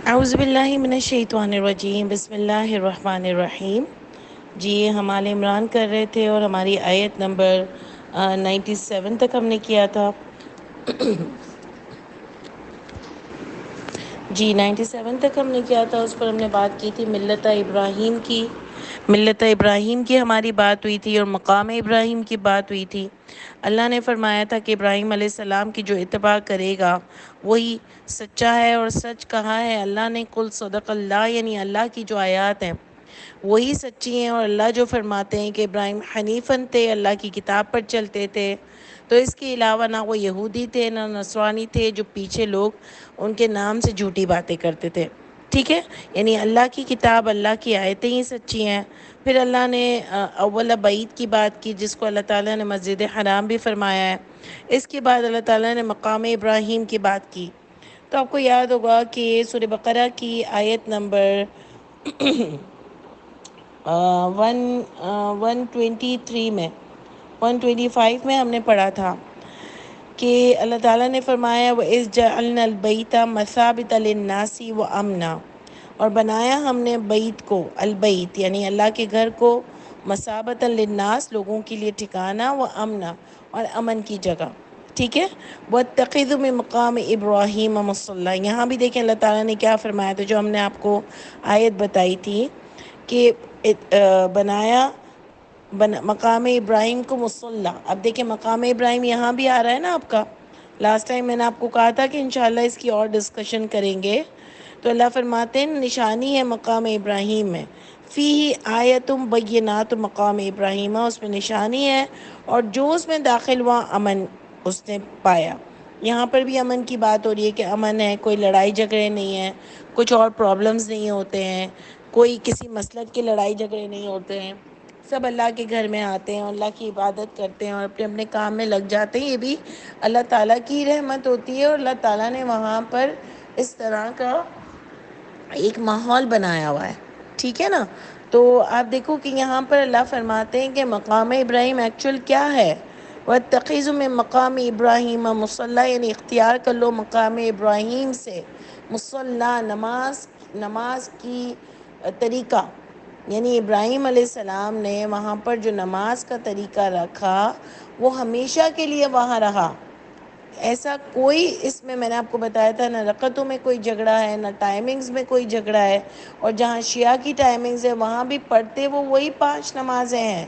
اعوذ باللہ من الشیطان الرجیم، بسم اللہ الرحمن الرحیم۔ جی ہم آل عمران کر رہے تھے اور ہماری آیت نمبر 97 تک ہم نے کیا تھا۔ جی 97 تک ہم نے کیا تھا، اس پر ہم نے بات کی تھی ملت ابراہیم کی ہماری بات ہوئی تھی اور مقام ابراہیم کی بات ہوئی تھی۔ اللہ نے فرمایا تھا کہ ابراہیم علیہ السلام کی جو اتباع کرے گا وہی سچا ہے، اور سچ کہا ہے اللہ نے، قل صدق اللہ، یعنی اللہ کی جو آیات ہیں وہی سچی ہیں، اور اللہ جو فرماتے ہیں کہ ابراہیم حنیفاً تھے، اللہ کی کتاب پر چلتے تھے۔ تو اس کے علاوہ نہ وہ یہودی تھے نہ نصرانی تھے جو پیچھے لوگ ان کے نام سے جھوٹی باتیں کرتے تھے، ٹھیک ہے۔ یعنی اللہ کی کتاب، اللہ کی آیتیں ہی سچی ہیں۔ پھر اللہ نے اول بعید کی بات کی، جس کو اللہ تعالیٰ نے مسجد حرام بھی فرمایا ہے۔ اس کے بعد اللہ تعالیٰ نے مقام ابراہیم کی بات کی۔ تو آپ کو یاد ہوگا کہ سورہ بقرہ کی آیت نمبر 123 میں 125 میں ہم نے پڑھا تھا کہ اللہ تعالیٰ نے فرمایا وَإِذْ جَعَلْنَا الْبَيْتَ مَثَابَةً لِلنَّاسِ وَأَمْنًا، اور بنایا ہم نے بیت کو، البیت یعنی اللہ کے گھر کو، مثابۃ للناس لوگوں کے لیے ٹھکانہ، وَأَمْنًا اور امن کی جگہ، ٹھیک ہے۔ وَاتَّخِذُوا مِن مقام ابراہیم مصلی، یہاں بھی دیکھیں اللہ تعالیٰ نے کیا فرمایا تھا، جو ہم نے آپ کو آیت بتائی تھی کہ بنایا مقام ابراہیم کو مصلی۔ اب دیکھیں مقام ابراہیم یہاں بھی آ رہا ہے نا آپ کا۔ لاسٹ ٹائم میں نے آپ کو کہا تھا کہ انشاءاللہ اس کی اور ڈسکشن کریں گے۔ تو اللہ فرماتے ہیں نشانی ہے مقام ابراہیم میں، فیہ آیتم بینات مقام ابراہیم، اس میں نشانی ہے اور جو اس میں داخل ہوا امن اس نے پایا۔ یہاں پر بھی امن کی بات ہو رہی ہے کہ امن ہے، کوئی لڑائی جھگڑے نہیں ہیں، کچھ اور پرابلمز نہیں ہوتے ہیں، کوئی کسی مسلک کے لڑائی جھگڑے نہیں ہوتے ہیں، سب اللہ کے گھر میں آتے ہیں، اللہ کی عبادت کرتے ہیں اور اپنے اپنے کام میں لگ جاتے ہیں۔ یہ بھی اللہ تعالیٰ کی رحمت ہوتی ہے، اور اللہ تعالیٰ نے وہاں پر اس طرح کا ایک ماحول بنایا ہوا ہے، ٹھیک ہے نا۔ تو آپ دیکھو کہ یہاں پر اللہ فرماتے ہیں کہ مقام ابراہیم ایکچول کیا ہے، وَاتَّخِذُوا مِن مقام ابراہیم مصلی، یعنی اختیار کر لو مقام ابراہیم سے مصلی، نماز کی طریقہ، یعنی ابراہیم علیہ السلام نے وہاں پر جو نماز کا طریقہ رکھا وہ ہمیشہ کے لیے وہاں رہا۔ ایسا کوئی اس میں نے آپ کو بتایا تھا نہ رکعتوں میں کوئی جھگڑا ہے، نہ ٹائمنگز میں کوئی جھگڑا ہے، اور جہاں شیعہ کی ٹائمنگز ہے وہاں بھی پڑھتے وہ وہی 5 نمازیں ہیں،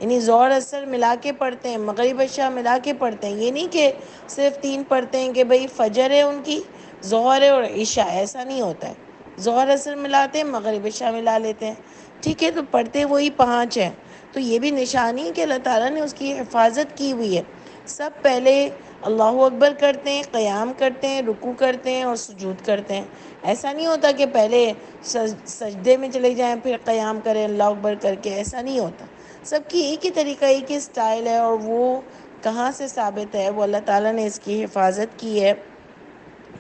یعنی ظہر اثر ملا کے پڑھتے ہیں، مغرب عشاء ملا کے پڑھتے ہیں۔ یہ نہیں کہ صرف 3 پڑھتے ہیں کہ بھئی فجر ہے ان کی، ظہر ہے اور عشاء، ایسا نہیں ہوتا ہے۔ ظہر اثر ملاتے ہیں، مغرب عشاء ملا لیتے ہیں، ٹھیک ہے۔ تو پڑھتے وہی 5 ہیں۔ تو یہ بھی نشانی ہے کہ اللہ تعالیٰ نے اس کی حفاظت کی ہوئی ہے۔ سب پہلے اللہ اکبر کرتے ہیں، قیام کرتے ہیں، رکوع کرتے ہیں اور سجود کرتے ہیں۔ ایسا نہیں ہوتا کہ پہلے سجدے میں چلے جائیں پھر قیام کریں اللہ اکبر کر کے، ایسا نہیں ہوتا۔ سب کی ایک ہی طریقہ، ایک ہی سٹائل ہے، اور وہ کہاں سے ثابت ہے، وہ اللہ تعالیٰ نے اس کی حفاظت کی ہے۔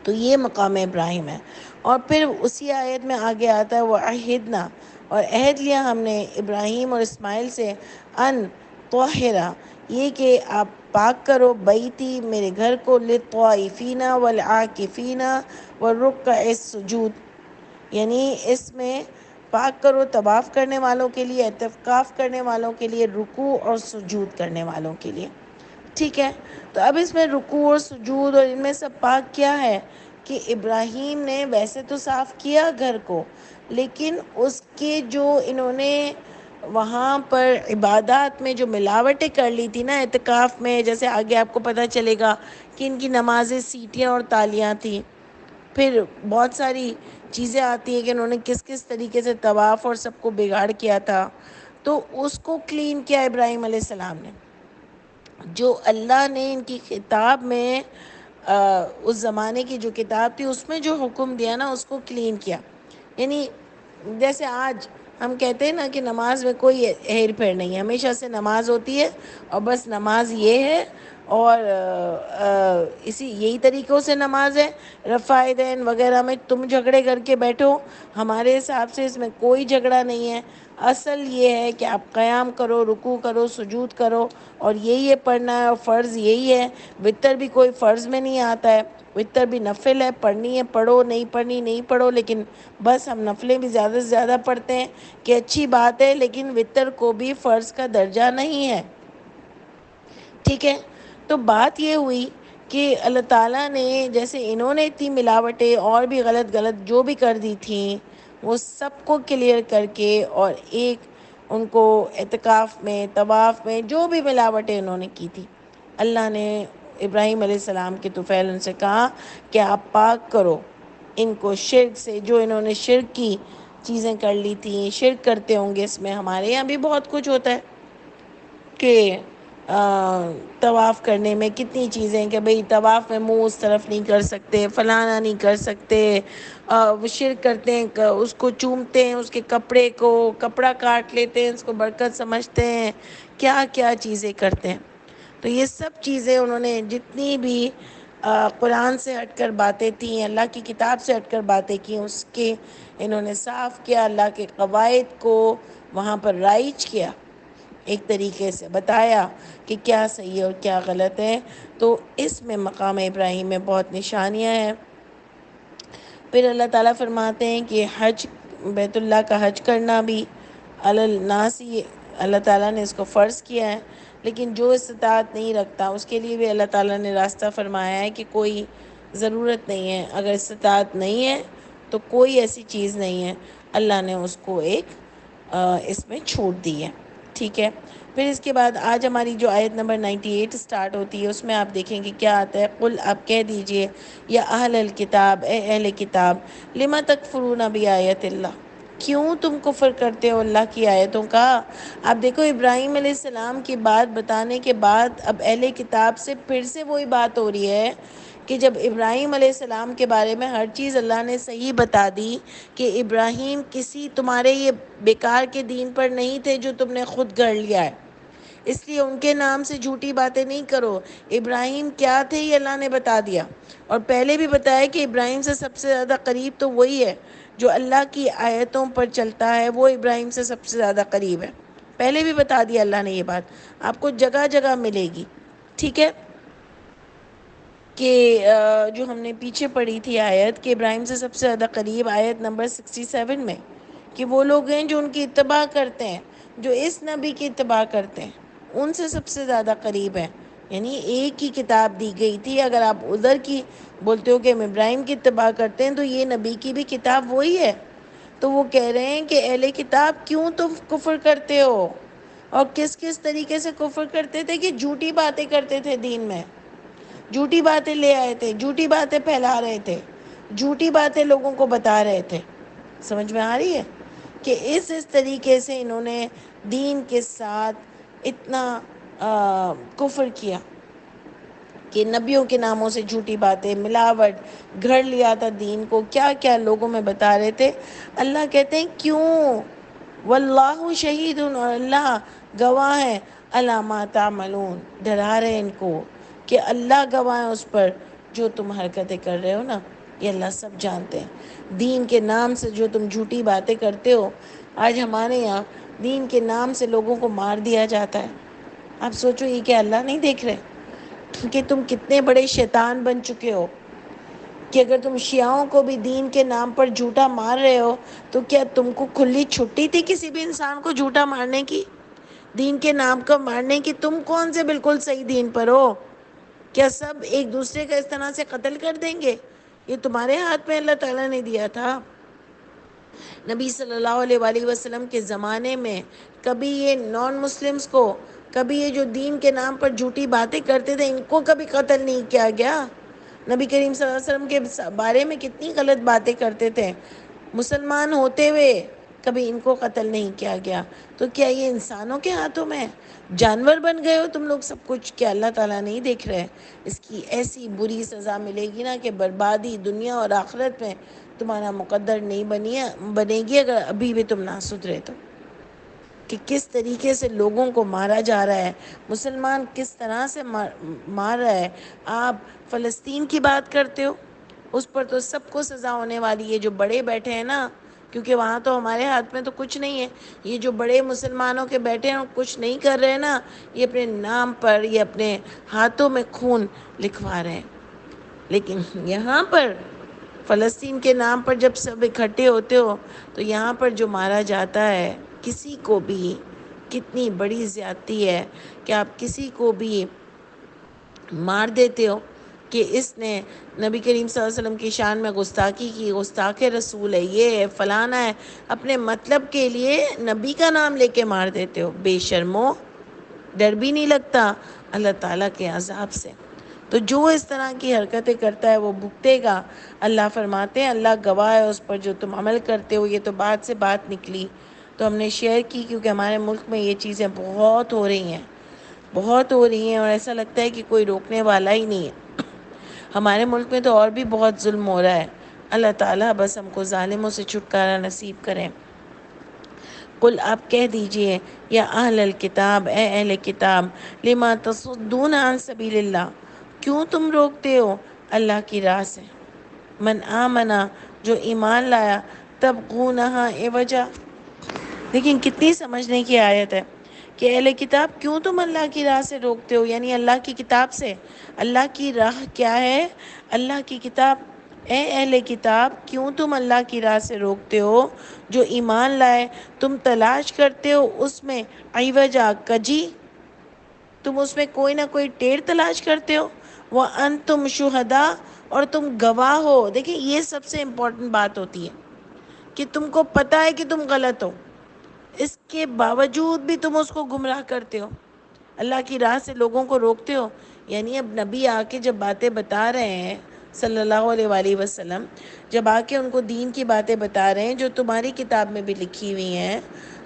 تو یہ مقام ابراہیم ہے۔ اور پھر اسی آیت میں آگے آتا ہے وَعَہِدْنَا، اور عہد لیا ہم نے ابراہیم اور اسماعیل سے، ان طاہرہ، یہ کہ آپ پاک کرو، بیتی میرے گھر کو، للطائفین والعاکفین والرکع السجود، یعنی اس میں پاک کرو طواف کرنے والوں کے لیے، اعتکاف کرنے والوں کے لیے، رکوع اور سجود کرنے والوں کے لیے، ٹھیک ہے۔ تو اب اس میں رکوع اور سجود اور ان میں سب پاک کیا ہے کہ ابراہیم نے ویسے تو صاف کیا گھر کو، لیکن اس کے جو انہوں نے وہاں پر عبادات میں جو ملاوٹیں کر لی تھی نا اعتکاف میں، جیسے آگے آپ کو پتہ چلے گا کہ ان کی نمازیں سیٹیاں اور تالیاں تھیں، پھر بہت ساری چیزیں آتی ہیں کہ انہوں نے کس کس طریقے سے طواف اور سب کو بگاڑ کیا تھا، تو اس کو کلین کیا ابراہیم علیہ السلام نے۔ جو اللہ نے ان کی کتاب میں اس زمانے کی جو کتاب تھی اس میں جو حکم دیا نا اس کو کلین کیا، یعنی جیسے آج ہم کہتے ہیں نا کہ نماز میں کوئی ہیر پھیر نہیں ہے، ہمیشہ سے نماز ہوتی ہے، اور بس نماز یہ ہے، اور یہی طریقوں سے نماز ہے، رفع دین وغیرہ میں تم جھگڑے کر کے بیٹھو، ہمارے حساب سے اس میں کوئی جھگڑا نہیں ہے۔ اصل یہ ہے کہ آپ قیام کرو، رکوع کرو، سجود کرو، اور یہی ہے پڑھنا ہے، اور فرض یہی ہے۔ وتر بھی کوئی فرض میں نہیں آتا ہے، وتر بھی نفل ہے، پڑھنی ہے پڑھو، نہیں پڑھنی نہیں پڑھو، لیکن بس ہم نفلیں بھی زیادہ سے زیادہ پڑھتے ہیں کہ اچھی بات ہے، لیکن وتر کو بھی فرض کا درجہ نہیں ہے. ٹھیک ہے. تو بات یہ ہوئی کہ اللہ تعالیٰ نے جیسے انہوں نے اتنی ملاوٹیں اور بھی غلط غلط جو بھی کر دی تھیں، وہ سب کو کلیئر کر کے، اور ایک ان کو اعتکاف میں، طواف میں جو بھی ملاوٹیں انہوں نے کی تھی، اللہ نے ابراہیم علیہ السلام کے طفیل ان سے کہا کہ آپ پاک کرو ان کو شرک سے. جو انہوں نے شرک کی چیزیں کر لی تھیں، شرک کرتے ہوں گے. اس میں ہمارے یہاں بھی بہت کچھ ہوتا ہے کہ طواف کرنے میں کتنی چیزیں کہ بھئی طواف میں منہ اس طرف نہیں کر سکتے، فلانا نہیں کر سکتے، وہ شرک کرتے ہیں، اس کو چومتے ہیں، اس کے کپڑے کو کپڑا کاٹ لیتے ہیں، اس کو برکت سمجھتے ہیں، کیا کیا چیزیں کرتے ہیں. تو یہ سب چیزیں انہوں نے جتنی بھی قرآن سے ہٹ کر باتیں تھیں، اللہ کی کتاب سے ہٹ کر باتیں کی، اس کے انہوں نے صاف کیا، اللہ کے قواعد کو وہاں پر رائج کیا، ایک طریقے سے بتایا کہ کیا صحیح ہے اور کیا غلط ہے. تو اس میں مقام ابراہیم میں بہت نشانیاں ہیں. پھر اللہ تعالیٰ فرماتے ہیں کہ حج، بیت اللہ کا حج کرنا بھی علی الناس، ہی اللہ تعالیٰ نے اس کو فرض کیا ہے. لیکن جو استطاعت نہیں رکھتا اس کے لیے بھی اللہ تعالیٰ نے راستہ فرمایا ہے کہ کوئی ضرورت نہیں ہے، اگر استطاعت نہیں ہے تو کوئی ایسی چیز نہیں ہے، اللہ نے اس کو ایک اس میں چھوٹ دی ہے. ٹھیک ہے. پھر اس کے بعد آج ہماری جو آیت نمبر 98 سٹارٹ ہوتی ہے، اس میں آپ دیکھیں گے کیا آتا ہے. قل، آپ کہہ دیجئے، یا اہل الکتاب، اے اہل کتاب، لما تکفرون بآیات اللہ، کیوں تم کفر کرتے ہو اللہ کی آیتوں کا. اب دیکھو ابراہیم علیہ السلام کی بات بتانے کے بعد اب اہل کتاب سے پھر سے وہی بات ہو رہی ہے کہ جب ابراہیم علیہ السلام کے بارے میں ہر چیز اللہ نے صحیح بتا دی کہ ابراہیم کسی تمہارے یہ بیکار کے دین پر نہیں تھے جو تم نے خود گڑھ لیا ہے، اس لیے ان کے نام سے جھوٹی باتیں نہیں کرو. ابراہیم کیا تھے یہ اللہ نے بتا دیا، اور پہلے بھی بتایا کہ ابراہیم سے سب سے زیادہ قریب تو وہی ہے جو اللہ کی آیتوں پر چلتا ہے، وہ ابراہیم سے سب سے زیادہ قریب ہے. پہلے بھی بتا دیا اللہ نے یہ بات، آپ کو جگہ جگہ ملے گی. ٹھیک ہے. کہ جو ہم نے پیچھے پڑھی تھی آیت کہ ابراہیم سے سب سے زیادہ قریب، آیت نمبر 67 میں، کہ وہ لوگ ہیں جو ان کی اتباع کرتے ہیں، جو اس نبی کی اتباع کرتے ہیں، ان سے سب سے زیادہ قریب ہیں. یعنی ایک ہی کتاب دی گئی تھی، اگر آپ ادھر کی بولتے ہو کہ ہم ابراہیم کی اتباع کرتے ہیں تو یہ نبی کی بھی کتاب وہی ہے. تو وہ کہہ رہے ہیں کہ اہل کتاب کیوں تم کفر کرتے ہو، اور کس کس طریقے سے کفر کرتے تھے کہ جھوٹی باتیں کرتے تھے، دین میں جھوٹی باتیں لے آئے تھے، جھوٹی باتیں پھیلا رہے تھے، جھوٹی باتیں لوگوں کو بتا رہے تھے. سمجھ میں آ رہی ہے کہ اس طریقے سے انہوں نے دین کے ساتھ اتنا کفر کیا کہ نبیوں کے ناموں سے جھوٹی باتیں، ملاوٹ، گھڑ لیا تھا دین کو، کیا کیا لوگوں میں بتا رہے تھے. اللہ کہتے ہیں کیوں، واللہ شہید، اور اللہ گواہ ہے، علی ما تعملون، ڈرا رہے ان کو کہ اللہ گواہ ہے اس پر جو تم حرکتیں کر رہے ہو نا، یہ اللہ سب جانتے ہیں. دین کے نام سے جو تم جھوٹی باتیں کرتے ہو، آج ہمارے یہاں دین کے نام سے لوگوں کو مار دیا جاتا ہے. آپ سوچو یہ کہ اللہ نہیں دیکھ رہے کہ تم کتنے بڑے شیطان بن چکے ہو، کہ اگر تم شیعوں کو بھی دین کے نام پر جھوٹا مار رہے ہو تو کیا تم کو کھلی چھٹی تھی کسی بھی انسان کو جھوٹا مارنے کی، دین کے نام کو مارنے کی؟ تم کون سے بالکل صحیح دین پر ہو؟ کیا سب ایک دوسرے کا اس طرح سے قتل کر دیں گے؟ یہ تمہارے ہاتھ میں اللہ تعالیٰ نے دیا تھا. نبی صلی اللہ علیہ وآلہ وسلم کے زمانے میں کبھی یہ نان مسلمز کو، کبھی یہ جو دین کے نام پر جھوٹی باتیں کرتے تھے، ان کو کبھی قتل نہیں کیا گیا. نبی کریم صلی اللہ علیہ وسلم کے بارے میں کتنی غلط باتیں کرتے تھے، مسلمان ہوتے ہوئے کبھی ان کو قتل نہیں کیا گیا. تو کیا یہ انسانوں کے ہاتھوں میں جانور بن گئے ہو تم لوگ سب کچھ؟ کیا اللہ تعالیٰ نہیں دیکھ رہے؟ اس کی ایسی بری سزا ملے گی نا کہ بربادی دنیا اور آخرت میں تمہارا مقدر نہیں بنے گی اگر ابھی بھی تم نہ سدھرے تو. کہ کس طریقے سے لوگوں کو مارا جا رہا ہے، مسلمان کس طرح سے مار رہا ہے. آپ فلسطین کی بات کرتے ہو، اس پر تو سب کو سزا ہونے والی ہے. جو بڑے بیٹھے ہیں نا، کیونکہ وہاں تو ہمارے ہاتھ میں تو کچھ نہیں ہے، یہ جو بڑے مسلمانوں کے بیٹھے ہیں کچھ نہیں کر رہے نا، یہ اپنے نام پر، یہ اپنے ہاتھوں میں خون لکھوا رہے ہیں. لیکن یہاں پر فلسطین کے نام پر جب سب اکٹھے ہوتے ہو تو یہاں پر جو مارا جاتا ہے کسی کو بھی، کتنی بڑی زیادتی ہے کہ آپ کسی کو بھی مار دیتے ہو کہ اس نے نبی کریم صلی اللہ علیہ وسلم کی شان میں گستاخی کی، گستاخ رسول ہے، یہ ہے فلانا ہے، اپنے مطلب کے لیے نبی کا نام لے کے مار دیتے ہو، بے شرمو، ڈر بھی نہیں لگتا اللہ تعالیٰ کے عذاب سے؟ تو جو اس طرح کی حرکتیں کرتا ہے وہ بھگتے گا۔ اللہ فرماتے ہیں اللہ گواہ ہے اس پر جو تم عمل کرتے ہو۔ یہ تو بات سے بات نکلی تو ہم نے شیئر کی، کیونکہ ہمارے ملک میں یہ چیزیں بہت ہو رہی ہیں، بہت ہو رہی ہیں، اور ایسا لگتا ہے کہ کوئی روکنے والا ہی نہیں ہے۔ ہمارے ملک میں تو اور بھی بہت ظلم ہو رہا ہے۔ اللہ تعالیٰ بس ہم کو ظالموں سے چھٹکارا نصیب کریں۔ قل آپ کہہ دیجئے یا اہل الکتاب، اے اہل کتاب، لما تصدون عن سبیل اللہ، کیوں تم روکتے ہو اللہ کی راہ سے؟ من آمنا، جو ایمان لایا، تبغونہا عوجا، لیکن کتنی سمجھنے کی آیت ہے کہ اہل کتاب کیوں تم اللہ کی راہ سے روکتے ہو، یعنی اللہ کی کتاب سے۔ اللہ کی راہ کیا ہے؟ اللہ کی کتاب۔ اے اہل کتاب کیوں تم اللہ کی راہ سے روکتے ہو جو ایمان لائے؟ تم تلاش کرتے ہو اس میں عوجا، کجی، تم اس میں کوئی نہ کوئی ٹیڑھ تلاش کرتے ہو۔ وَأَنْتُمْ شُهَدَاء، اور تم گواہ ہو۔ دیکھیں یہ سب سے امپورٹنٹ بات ہوتی ہے کہ تم کو پتہ ہے کہ تم غلط ہو، اس کے باوجود بھی تم اس کو گمراہ کرتے ہو، اللہ کی راہ سے لوگوں کو روکتے ہو۔ یعنی اب نبی آ کے جب باتیں بتا رہے ہیں صلی اللہ علیہ وآلہ وسلم، جب آ کے ان کو دین کی باتیں بتا رہے ہیں جو تمہاری کتاب میں بھی لکھی ہوئی ہیں،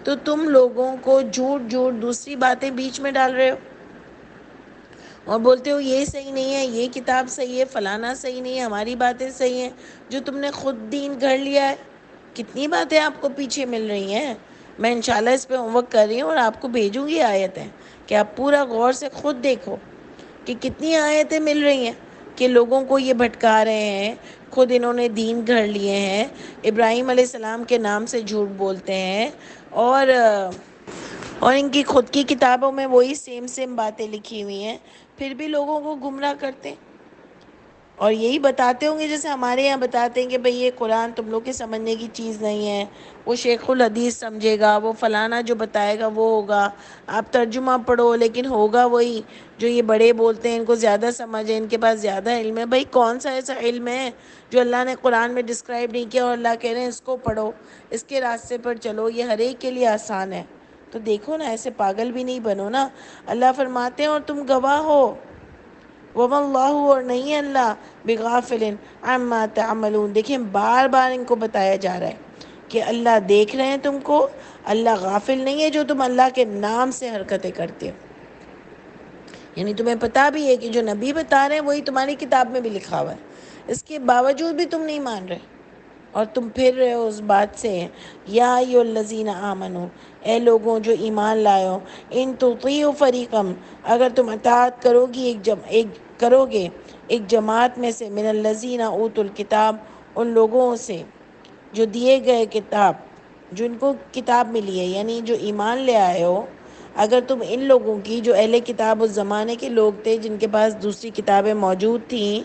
تو تم لوگوں کو جھوٹ جھوٹ دوسری باتیں بیچ میں ڈال رہے ہو اور بولتے ہو یہ صحیح نہیں ہے، یہ کتاب صحیح ہے، فلانا صحیح نہیں ہے، ہماری باتیں صحیح ہیں، جو تم نے خود دین گھڑ لیا ہے۔ کتنی باتیں آپ کو پیچھے مل رہی ہیں، میں انشاءاللہ اس پہ ہوم ورک کر رہی ہوں اور آپ کو بھیجوں گی آیتیں کہ آپ پورا غور سے خود دیکھو کہ کتنی آیتیں مل رہی ہیں کہ لوگوں کو یہ بھٹکا رہے ہیں، خود انہوں نے دین گھڑ لیے ہیں، ابراہیم علیہ السلام کے نام سے جھوٹ بولتے ہیں، اور ان کی خود کی کتابوں میں وہی سیم باتیں لکھی ہوئی ہیں، پھر بھی لوگوں کو گمراہ کرتے ہیں۔ اور یہی بتاتے ہوں گے جیسے ہمارے یہاں بتاتے ہیں کہ بھئی یہ قرآن تم لوگ کے سمجھنے کی چیز نہیں ہے، وہ شیخ الحدیث سمجھے گا، وہ فلانا جو بتائے گا وہ ہوگا، آپ ترجمہ پڑھو لیکن ہوگا وہی جو یہ بڑے بولتے ہیں، ان کو زیادہ سمجھ ہے، ان کے پاس زیادہ علم ہے۔ بھئی کون سا ایسا علم ہے جو اللہ نے قرآن میں ڈسکرائب نہیں کیا اور اللہ کہہ رہے ہیں اس کو پڑھو، اس کے راستے پر چلو، یہ ہر ایک کے لیے آسان ہے؟ تو دیکھو نا، ایسے پاگل بھی نہیں بنو نا۔ اللہ فرماتے ہیں اور تم گواہ ہو، وَمَا اللَّهُ، اور نہیں ہے اللہ، بِغَافِلٍ عَمَّا تَعْمَلُونَ۔ دیکھیں بار بار ان کو بتایا جا رہا ہے کہ اللہ دیکھ رہے ہیں تم کو، اللہ غافل نہیں ہے جو تم اللہ کے نام سے حرکتیں کرتے ہو۔ یعنی تمہیں پتہ بھی ہے کہ جو نبی بتا رہے ہیں وہی تمہاری کتاب میں بھی لکھا ہوا ہے، اس کے باوجود بھی تم نہیں مان رہے اور تم پھر رہے ہو اس بات سے۔ یا ایھا الذین آمنو، اے لوگوں جو ایمان لائے ہو، ان تطیعوا فریقا، اگر تم اطاعت کرو گے ایک جماعت میں سے، من الذین اوتوا الکتاب، ان لوگوں سے جو دیے گئے کتاب، جو ان کو کتاب ملی ہے، یعنی جو ایمان لے آئے ہو، اگر تم ان لوگوں کی، جو اہل کتاب اس زمانے کے لوگ تھے جن کے پاس دوسری کتابیں موجود تھیں،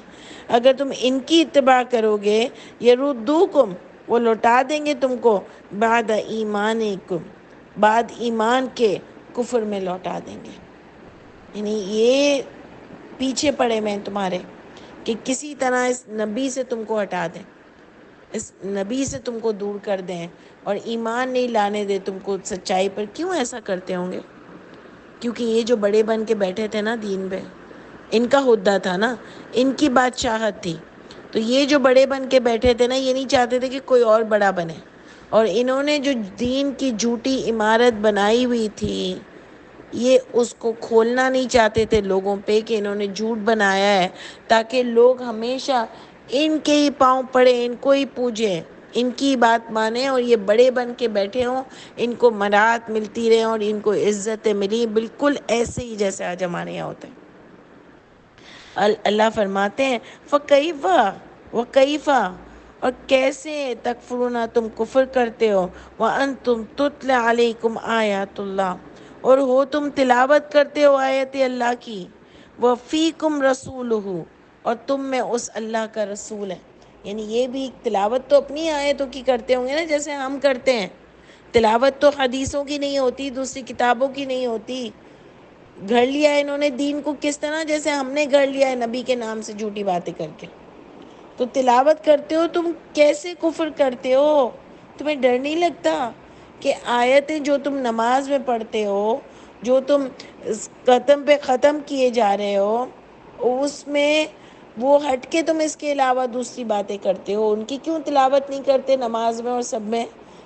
اگر تم ان کی اتباع کرو گے، یردوکم، وہ لوٹا دیں گے تم کو، بعد ایمانکم، بعد ایمان کے کفر میں لوٹا دیں گے۔ یعنی یہ پیچھے پڑے میں تمہارے کہ کسی طرح اس نبی سے تم کو ہٹا دیں، اس نبی سے تم کو دور کر دیں اور ایمان نہیں لانے دے تم کو سچائی پر۔ کیوں ایسا کرتے ہوں گے؟ کیونکہ یہ جو بڑے بن کے بیٹھے تھے نا دین پہ، ان کا ہدہ تھا نا، ان کی بادشاہت تھی، تو یہ جو بڑے بن کے بیٹھے تھے نا، یہ نہیں چاہتے تھے کہ کوئی اور بڑا بنے، اور انہوں نے جو دین کی جھوٹی عمارت بنائی ہوئی تھی، یہ اس کو کھولنا نہیں چاہتے تھے لوگوں پہ کہ انہوں نے جھوٹ بنایا ہے، تاکہ لوگ ہمیشہ ان کے ہی پاؤں پڑے، ان کو ہی پوجیں، ان کی بات مانیں، اور یہ بڑے بن کے بیٹھے ہوں، ان کو مناعت ملتی رہے اور ان کو عزتیں ملی، بالکل ایسے ہی جیسے آج ہمارے یہاں ہوتے ہیں۔ اللہ فرماتے ہیں فَكَيْفَ وَكَيْفَ، اور کیسے تکفرون، تم کفر کرتے ہو، وَأَنْتُمْ تُتْلَى عَلَيْكُمْ آیاتُ اللَّهِ، اور تم تلاوت کرتے ہو آیت اللہ کی، وَفِيكُمْ رَسُولُهُ، اور تم میں اس اللہ کا رسول ہے. یعنی یہ بھی تلاوت تو اپنی آیتوں کی کرتے ہوں گے نا جیسے ہم کرتے ہیں. تلاوت تو حدیثوں کی نہیں ہوتی، دوسری کتابوں کی نہیں ہوتی. گھڑ لیا ہے انہوں نے دین کو کس طرح، جیسے ہم نے گھڑ لیا ہے نبی کے نام سے جھوٹی باتیں کر کے. تو تلاوت کرتے ہو تم، کیسے کفر کرتے ہو؟ تمہیں ڈر نہیں لگتا کہ آیتیں جو تم نماز میں پڑھتے ہو، جو تم ختم پہ ختم کیے جا رہے ہو، اس میں وہ ہٹ کے تم اس کے علاوہ دوسری باتیں کرتے ہو، ان کی کیوں تلاوت نہیں کرتے نماز میں اور سب میں؟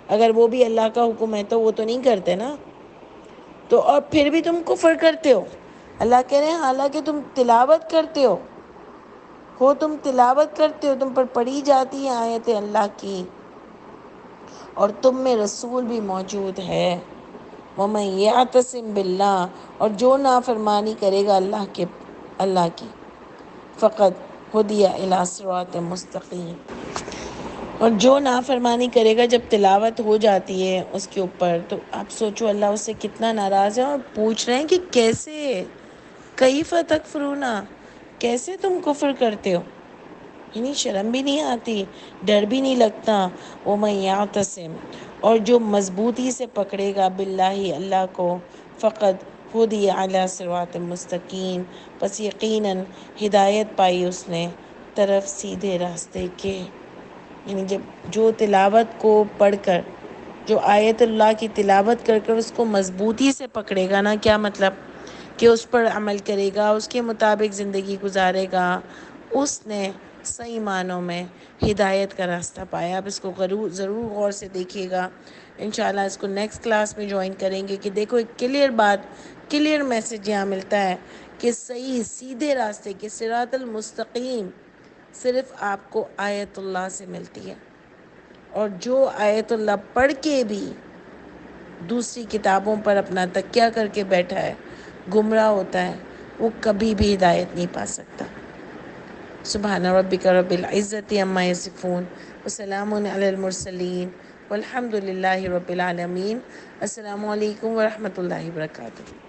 اگر وہ بھی اللہ کا حکم ہے تو وہ تو نہیں کرتے نا. تو اور پھر بھی تم کفر کرتے ہو. اللہ کہہ رہے ہیں حالانکہ تم تلاوت کرتے ہو تم تلاوت کرتے ہو، تم پر پڑھی جاتی ہیں آیتیں اللہ کی، اور تم میں رسول بھی موجود ہے. وَمَن يَعْتَصِم بِاللَّهِ، اور جو نافرمانی کرے گا اللہ کی، فقط ہدی الی صراط مستقیم. اور جو نافرمانی کرے گا، جب تلاوت ہو جاتی ہے اس کے اوپر تو آپ سوچو اللہ اس سے کتنا ناراض ہے، اور پوچھ رہے ہیں کہ کیسے، کیف تکفرون، کیسے تم کفر کرتے ہو؟ یعنی شرم بھی نہیں آتی، ڈر بھی نہیں لگتا. وَمَن يَعْتَصِم، اور جو مضبوطی سے پکڑے گا باللہ اللہ کو، فقط ہدی الی صراط مستقیم، پس یقیناً ہدایت پائی اس نے طرف سیدھے راستے کے. یعنی جب جو تلاوت کو پڑھ کر، جو آیت اللہ کی تلاوت کر کر اس کو مضبوطی سے پکڑے گا نا، کیا مطلب کہ اس پر عمل کرے گا، اس کے مطابق زندگی گزارے گا، اس نے صحیح معنوں میں ہدایت کا راستہ پایا. اب اس کو ضرور غور سے دیکھیے گا. انشاءاللہ اس کو نیکسٹ کلاس میں جوائن کریں گے کہ دیکھو ایک کلیئر بات، کلیئر میسج یہاں ملتا ہے کہ صحیح سیدھے راستے کے صراط المستقیم صرف آپ کو آیت اللہ سے ملتی ہے. اور جو آیت اللہ پڑھ کے بھی دوسری کتابوں پر اپنا تکیہ کر کے بیٹھا ہے، گمراہ ہوتا ہے، وہ کبھی بھی ہدایت نہیں پا سکتا. سبحان ربک رب العزت عما یصفون وسلام علی المرسلین والحمد للہ رب العالمین. السلام علیکم ورحمۃ اللہ وبرکاتہ.